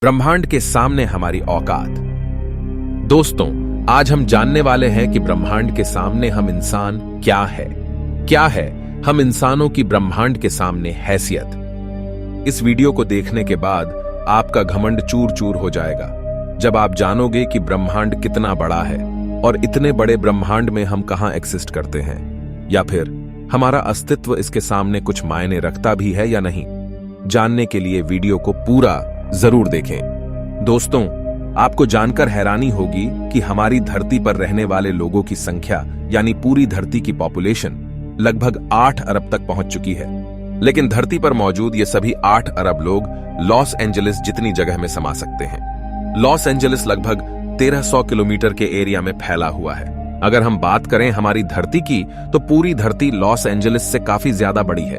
ब्रह्मांड के सामने हमारी औकात। दोस्तों, आज हम जानने वाले हैं कि ब्रह्मांड के सामने हम इंसान क्या है हम इंसानों की ब्रह्मांड के सामने हैसियत। इस वीडियो को देखने के बाद आपका घमंड चूर चूर हो जाएगा जब आप जानोगे कि ब्रह्मांड कितना बड़ा है और इतने बड़े ब्रह्मांड में हम कहां एक्सिस्ट करते हैं, या फिर हमारा अस्तित्व इसके सामने कुछ मायने रखता भी है या नहीं। जानने के लिए वीडियो को पूरा जरूर देखें। दोस्तों, आपको जानकर हैरानी होगी कि हमारी धरती पर रहने वाले लोगों की संख्या यानी पूरी धरती की पॉपुलेशन लगभग 8 अरब तक पहुंच चुकी है। लेकिन धरती पर मौजूद ये सभी 8 अरब लोग लॉस एंजलिस जितनी जगह में समा सकते हैं। लॉस एंजलिस लगभग 1300 किलोमीटर के एरिया में फैला हुआ है। अगर हम बात करें हमारी धरती की, तो पूरी धरती लॉस एंजलिस से काफी ज्यादा बड़ी है।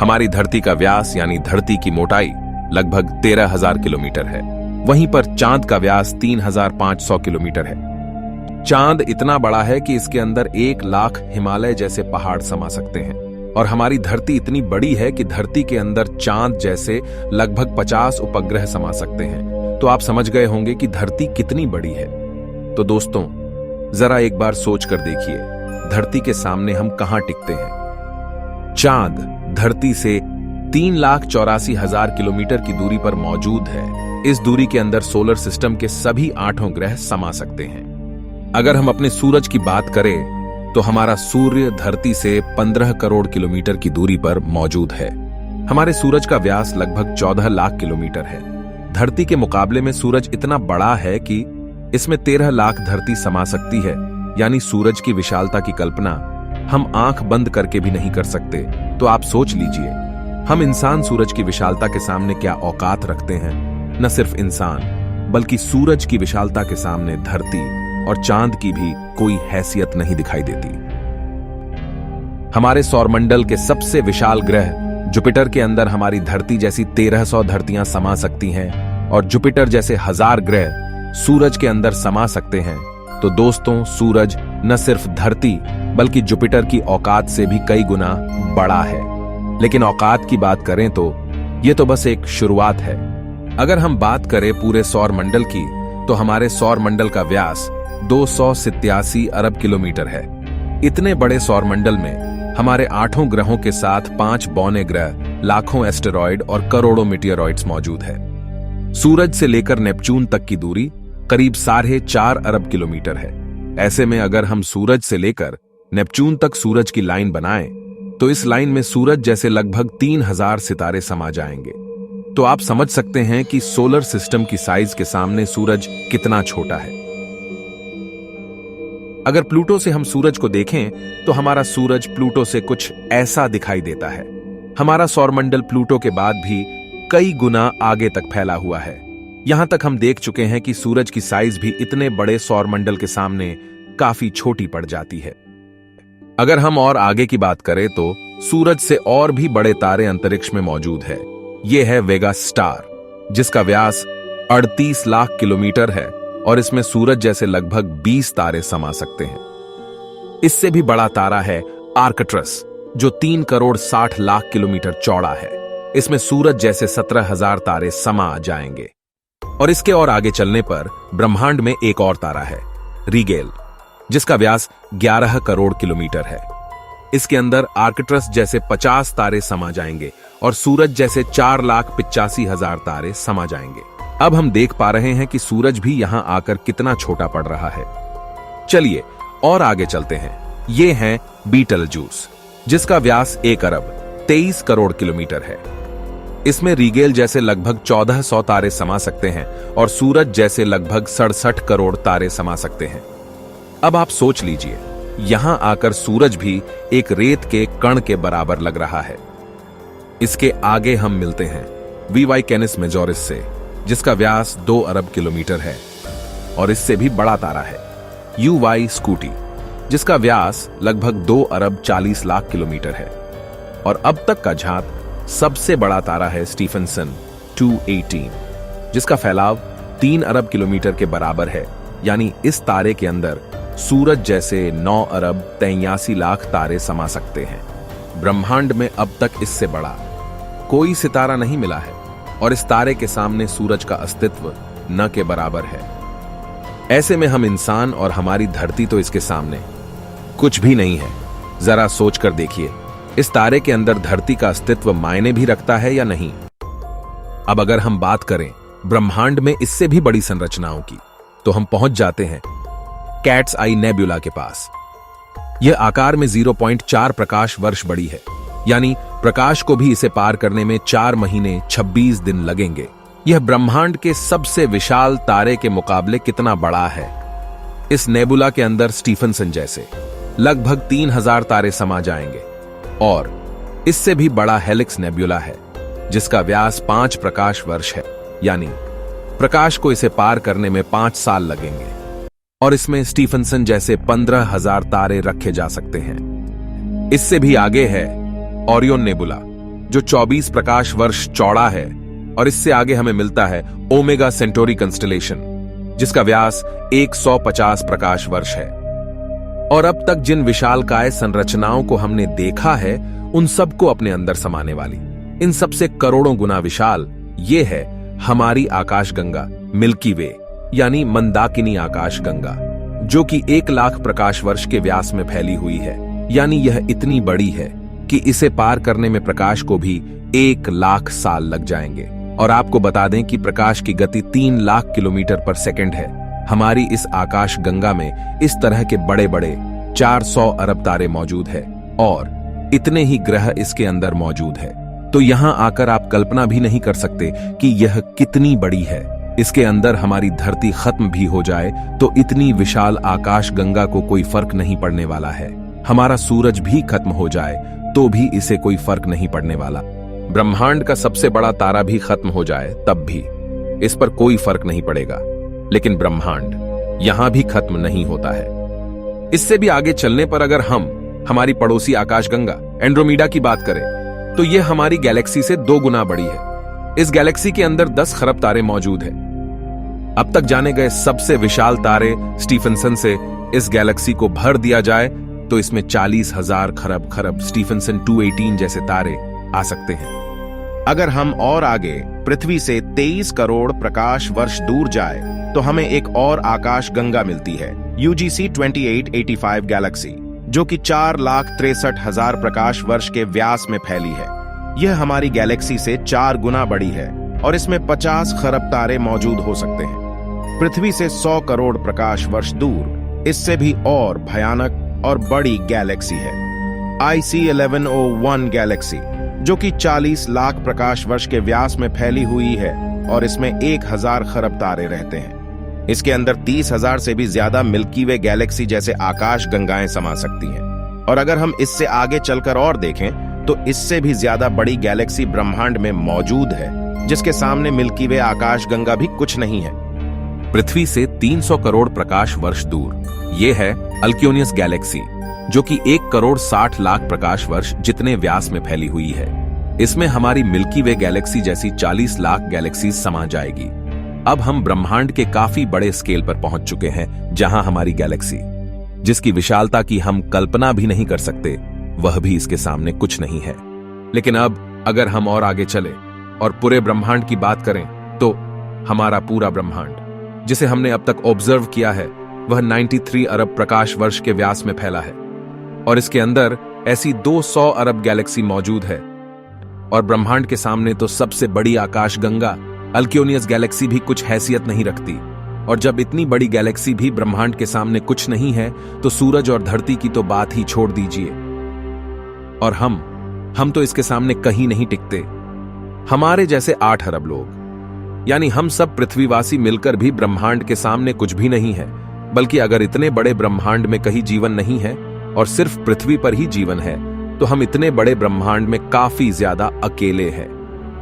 हमारी धरती का व्यास यानी धरती की मोटाई लगभग 13,000 किलोमीटर है। वहीं पर चांद का व्यास 3,500 किलोमीटर है। चांद इतना बड़ा है कि इसके अंदर 1 लाख हिमालय जैसे पहाड़ समा सकते हैं। और हमारी धरती इतनी बड़ी है कि धरती के अंदर चांद जैसे लगभग 50 उपग्रह समा सकते हैं। तो आप समझ गए होंगे कि धरती कितनी बड़ी है। तो दोस्तों, जरा एक बार सोच कर देखिए, धरती के सामने हम कहां टिकते हैं। चांद धरती से 3,84,000 किलोमीटर की दूरी पर मौजूद है। इस दूरी के अंदर सोलर सिस्टम के सभी 8 ग्रह समा सकते हैं। अगर हम अपने सूरज की बात करें तो हमारा सूर्य धरती से 15 करोड़ किलोमीटर की दूरी पर मौजूद है। हमारे सूरज का व्यास लगभग 14 लाख किलोमीटर है। धरती के मुकाबले में सूरज इतना बड़ा है कि इसमें 13 लाख धरती समा सकती है। यानी सूरज की विशालता की कल्पना हम आंख बंद करके भी नहीं कर सकते। तो आप सोच लीजिए, हम इंसान सूरज की विशालता के सामने क्या औकात रखते हैं। न सिर्फ इंसान, बल्कि सूरज की विशालता के सामने धरती और चांद की भी कोई हैसियत नहीं दिखाई देती। हमारे सौरमंडल के सबसे विशाल ग्रह जुपिटर के अंदर हमारी धरती जैसी 1300 धरतियां समा सकती हैं और जुपिटर जैसे 1000 ग्रह सूरज के अंदर समा सकते हैं। तो दोस्तों, सूरज न सिर्फ धरती बल्कि जुपिटर की औकात से भी कई गुना बड़ा है। लेकिन औकात की बात करें तो यह तो बस एक शुरुआत है। अगर हम बात करें पूरे सौर मंडल की, तो हमारे सौर मंडल का व्यास 287 अरब किलोमीटर है। इतने बड़े सौर मंडल में हमारे 8 ग्रहों के साथ 5 बौने ग्रह, लाखों एस्टेरॉयड और करोड़ों मीटियोरॉइड्स मौजूद है। सूरज से लेकर नेपच्यून तक की दूरी करीब 4.5 अरब किलोमीटर है। ऐसे में अगर हम सूरज से लेकर नेपच्यून तक सूरज की लाइन बनाएं, तो इस लाइन में सूरज जैसे लगभग 3000 सितारे समा जाएंगे। तो आप समझ सकते हैं कि सोलर सिस्टम की साइज के सामने सूरज कितना छोटा है। अगर प्लूटो से हम सूरज को देखें, तो हमारा सूरज प्लूटो से कुछ ऐसा दिखाई देता है। हमारा सौरमंडल प्लूटो के बाद भी कई गुना आगे तक फैला हुआ है। यहां तक हम देख चुके हैं कि सूरज की साइज भी इतने बड़े सौरमंडल के सामने काफी छोटी पड़ जाती है। अगर हम और आगे की बात करें तो सूरज से और भी बड़े तारे अंतरिक्ष में मौजूद है। यह है वेगा स्टार, जिसका व्यास 38 लाख किलोमीटर है और इसमें सूरज जैसे लगभग 20 तारे समा सकते हैं। इससे भी बड़ा तारा है आर्कट्रस, जो 3 करोड़ 60 लाख किलोमीटर चौड़ा है। इसमें सूरज जैसे 17,000 तारे समा जाएंगे। और इसके और आगे चलने पर ब्रह्मांड में एक और तारा है, रीगेल, जिसका व्यास 11 करोड़ किलोमीटर है। इसके अंदर आर्कट्रस जैसे 50 तारे समा जाएंगे और सूरज जैसे 4,85,000 तारे समा जाएंगे। अब हम देख पा रहे हैं कि सूरज भी यहां आकर कितना छोटा पड़ रहा है। चलिए और आगे चलते हैं। ये है बीटलजूस, जिसका व्यास 1 अरब 23 करोड़ किलोमीटर है। इसमें रीगेल जैसे लगभग 1400 तारे समा सकते हैं और सूरज जैसे लगभग 67 करोड़ तारे समा सकते हैं। अब आप सोच लीजिए, यहां आकर सूरज भी एक रेत के कण के बराबर लग रहा है। इसके आगे हम मिलते हैं वीवाई कैनिस मेजोरिस से, जिसका व्यास 2 अरब किलोमीटर है और इससे भी बड़ा तारा है यूवाई स्कूटी, जिसका व्यास लगभग 2 अरब 40 लाख किलोमीटर है। और अब तक का झांक सबसे बड़ा तारा है स्टीफनसन 218, जिसका फैलाव 3 अरब किलोमीटर के बराबर है। यानी इस तारे के अंदर सूरज जैसे 9 अरब 83 लाख तारे समा सकते हैं। ब्रह्मांड में अब तक इससे बड़ा कोई सितारा नहीं मिला है। और इस तारे के सामने सूरज का अस्तित्व न के बराबर है। ऐसे में हम इंसान और हमारी धरती तो इसके सामने कुछ भी नहीं है। जरा सोच कर देखिए, इस तारे के अंदर धरती का अस्तित्व मायने भी रखता है या नहीं। अब अगर हम बात करें ब्रह्मांड में इससे भी बड़ी संरचनाओं की, तो हम पहुंच जाते हैं कैट्स आई नेबुला के पास। यह आकार में 0.4 प्रकाश वर्ष बड़ी है, यानी प्रकाश को भी इसे पार करने में 4 महीने 26 दिन लगेंगे। यह ब्रह्मांड के सबसे विशाल तारे के मुकाबले कितना बड़ा है। इस नेबुला के अंदर स्टीफनसन जैसे लगभग 3000 तारे समा जाएंगे, और इससे भी बड़ा हेलिक्स नेबुला है जिसका व्यास 5 प्रकाश वर्ष है, यानी प्रकाश को इसे पार करने में 5 साल लगेंगे। और इसमें स्टीफनसन जैसे 15,000 तारे रखे जा सकते हैं। इससे भी आगे है ओरियन नेबुला, जो 24 प्रकाश वर्ष चौड़ा है, और इससे आगे हमें मिलता है ओमेगा सेंटोरी कंस्टेलेशन, जिसका व्यास 150 प्रकाश वर्ष है। और अब तक जिन विशालकाय संरचनाओं को हमने देखा है, उन सबको अपने अंदर समाने वाली, इन सबसे करोड़ों गुना विशाल, ये है हमारी आकाशगंगा मिल्की वे, यानी मंदाकिनी आकाशगंगा, जो कि 1 लाख प्रकाश वर्ष के व्यास में फैली हुई है। यानी यह इतनी बड़ी है कि इसे पार करने में प्रकाश को भी 1 लाख साल लग जाएंगे। और आपको बता दें कि प्रकाश की गति 3 लाख किलोमीटर पर सेकंड है। हमारी इस आकाशगंगा में इस तरह के बड़े बड़े 400 अरब तारे मौजूद है, और इतने ही ग्रह इसके अंदर मौजूद है। तो यहां आकर आप कल्पना भी नहीं कर सकते कि यह कितनी बड़ी है। इसके अंदर हमारी धरती खत्म भी हो जाए तो इतनी विशाल आकाशगंगा को कोई फर्क नहीं पड़ने वाला है। हमारा सूरज भी खत्म हो जाए तो भी इसे कोई फर्क नहीं पड़ने वाला। ब्रह्मांड का सबसे बड़ा तारा भी खत्म हो जाए तब भी इस पर कोई फर्क नहीं पड़ेगा। लेकिन ब्रह्मांड यहां भी खत्म नहीं होता है। इससे भी आगे चलने पर अगर हम हमारी पड़ोसी आकाशगंगा एंड्रोमेडा की बात करें, तो यह हमारी गैलेक्सी से 2 गुना बड़ी है। इस गैलेक्सी के अंदर 10 खरब तारे मौजूद हैं। अब तक जाने गए सबसे विशाल तारे स्टीफनसन से इस गैलेक्सी को भर दिया जाए तो इसमें 40,000 खरब स्टीफनसन 218 जैसे तारे आ सकते हैं। अगर हम और आगे पृथ्वी से 23 करोड़ प्रकाश वर्ष दूर जाए तो हमें एक और आकाशगंगा मिलती है, UGC 2885 गैलेक्सी, जो कि 4,63,000 प्रकाश वर्ष के व्यास में फैली है। यह हमारी गैलेक्सी से 4 गुना बड़ी है और इसमें 50 खरब तारे मौजूद हो सकते हैं। पृथ्वी से 100 करोड़ प्रकाश वर्ष दूर इससे भी और भयानक और बड़ी गैलेक्सी है, IC 1101 गैलेक्सी, जो कि 40 लाख प्रकाश वर्ष के व्यास में फैली हुई है और इसमें 1000 खरब तारे रहते हैं। इसके अंदर 30,000 से भी ज्यादा मिल्की वे गैलेक्सी जैसे आकाश गंगाएं समा सकती हैं। और अगर हम इससे आगे चलकर और देखें तो इससे भी ज्यादा बड़ी गैलेक्सी ब्रह्मांड में मौजूद है, जिसके सामने मिल्की वे आकाश गंगा भी कुछ नहीं है। पृथ्वी से 300 करोड़ प्रकाश वर्ष दूर यह है अल्क्योनियस गैलेक्सी, जो कि 1 करोड़ 60 लाख प्रकाश वर्ष जितने व्यास में फैली हुई है। इसमें हमारी मिल्की वे गैलेक्सी जैसी 40 लाख गैलेक्सी समा जाएगी। अब हम ब्रह्मांड के काफी बड़े स्केल पर पहुंच चुके हैं, जहां हमारी गैलेक्सी, जिसकी विशालता की हम कल्पना भी नहीं कर सकते, वह भी इसके सामने कुछ नहीं है। लेकिन अब अगर हम और आगे चले और पूरे ब्रह्मांड की बात करें तो हमारा पूरा ब्रह्मांड, जिसे हमने अब तक ऑब्जर्व किया है, वह 93 अरब प्रकाश वर्ष के व्यास में फैला है। और इसके अंदर ऐसी 200 अरब गैलेक्सी मौजूद है। और ब्रह्मांड के सामने तो सबसे बड़ी आकाशगंगा अल्क्योनियस गैलेक्सी भी कुछ हैसियत नहीं रखती। और जब इतनी बड़ी गैलेक्सी भी ब्रह्मांड के सामने कुछ नहीं है, तो सूरज और धरती की तो बात ही छोड़ दीजिए। और हम तो इसके सामने कहीं नहीं टिकते। हमारे जैसे 8 अरब लोग, यानी हम सब पृथ्वीवासी मिलकर भी ब्रह्मांड के सामने कुछ भी नहीं है। बल्कि अगर इतने बड़े ब्रह्मांड में कहीं जीवन नहीं है और सिर्फ पृथ्वी पर ही जीवन है, तो हम इतने बड़े ब्रह्मांड में काफी ज्यादा अकेले हैं।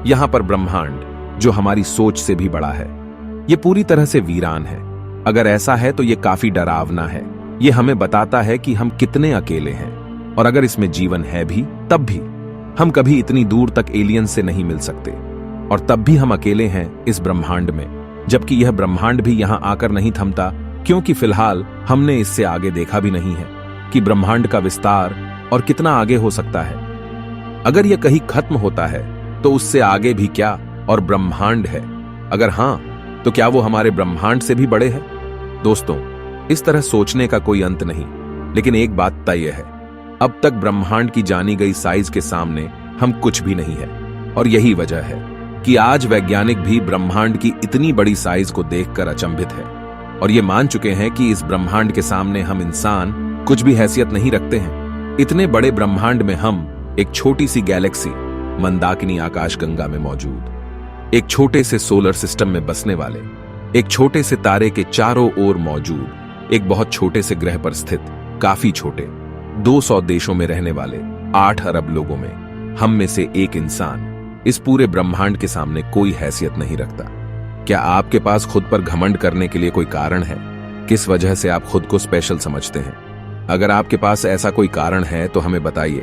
यहां पर ब्रह्मांड, जो हमारी सोच से भी बड़ा है, ये पूरी तरह से वीरान है। अगर ऐसा है तो ये काफी डरावना है। ये हमें बताता है कि हम कितने अकेले हैं। और अगर इसमें जीवन है भी, तब भी हम कभी इतनी दूर तक एलियन से नहीं मिल सकते। और तब भी हम अकेले हैं इस ब्रह्मांड में, जबकि यह ब्रह्मांड भी यहां आकर नहीं थमता, क्योंकि फिलहाल हमने इससे आगे देखा भी नहीं है कि ब्रह्मांड का विस्तार और कितना आगे हो सकता है। अगर यह कहीं खत्म होता है तो उससे आगे भी क्या, और ब्रह्मांड है? अगर हां, तो क्या वो हमारे ब्रह्मांड से भी बड़े हैं? दोस्तों, इस तरह सोचने का कोई अंत नहीं, लेकिन एक बात तय है, अब तक ब्रह्मांड की जानी गई साइज के सामने हम कुछ भी नहीं है। और यही वजह है कि आज वैज्ञानिक भी ब्रह्मांड की इतनी बड़ी साइज को देखकर अचंभित है और ये मान चुके हैं कि इस ब्रह्मांड के सामने हम इंसान कुछ भी हैसियत नहीं रखते हैं। इतने बड़े ब्रह्मांड में हम एक छोटी सी गैलेक्सी मंदाकिनी आकाशगंगा में मौजूद, एक छोटे से सोलर सिस्टम में बसने वाले, एक छोटे से तारे के चारों ओर मौजूद एक बहुत छोटे से ग्रह पर स्थित, काफी छोटे 200 देशों में रहने वाले 8 अरब लोगों में हम में से एक इंसान इस पूरे ब्रह्मांड के सामने कोई हैसियत नहीं रखता। क्या आपके पास खुद पर घमंड करने के लिए कोई कारण है? किस वजह से आप खुद को स्पेशल समझते हैं? अगर आपके पास ऐसा कोई कारण है तो हमें बताइए,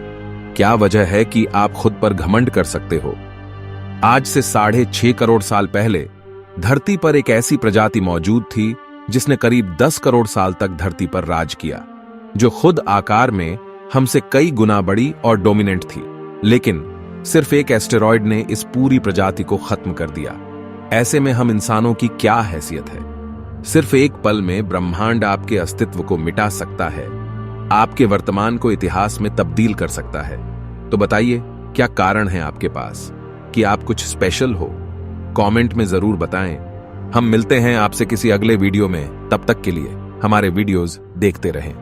क्या वजह है कि आप खुद पर घमंड कर सकते हो? आज से 6.5 करोड़ साल पहले धरती पर एक ऐसी प्रजाति मौजूद थी जिसने करीब 10 करोड़ साल तक धरती पर राज किया, जो खुद आकार में हमसे कई गुना बड़ी और डोमिनेंट थी। लेकिन सिर्फ एक एस्टेरॉयड ने इस पूरी प्रजाति को खत्म कर दिया। ऐसे में हम इंसानों की क्या हैसियत है? सिर्फ एक पल में ब्रह्मांड आपके अस्तित्व को मिटा सकता है, आपके वर्तमान को इतिहास में तब्दील कर सकता है। तो बताइए, क्या कारण है आपके पास कि आप कुछ स्पेशल हो? कमेंट में जरूर बताएं। हम मिलते हैं आपसे किसी अगले वीडियो में। तब तक के लिए हमारे वीडियोस देखते रहें।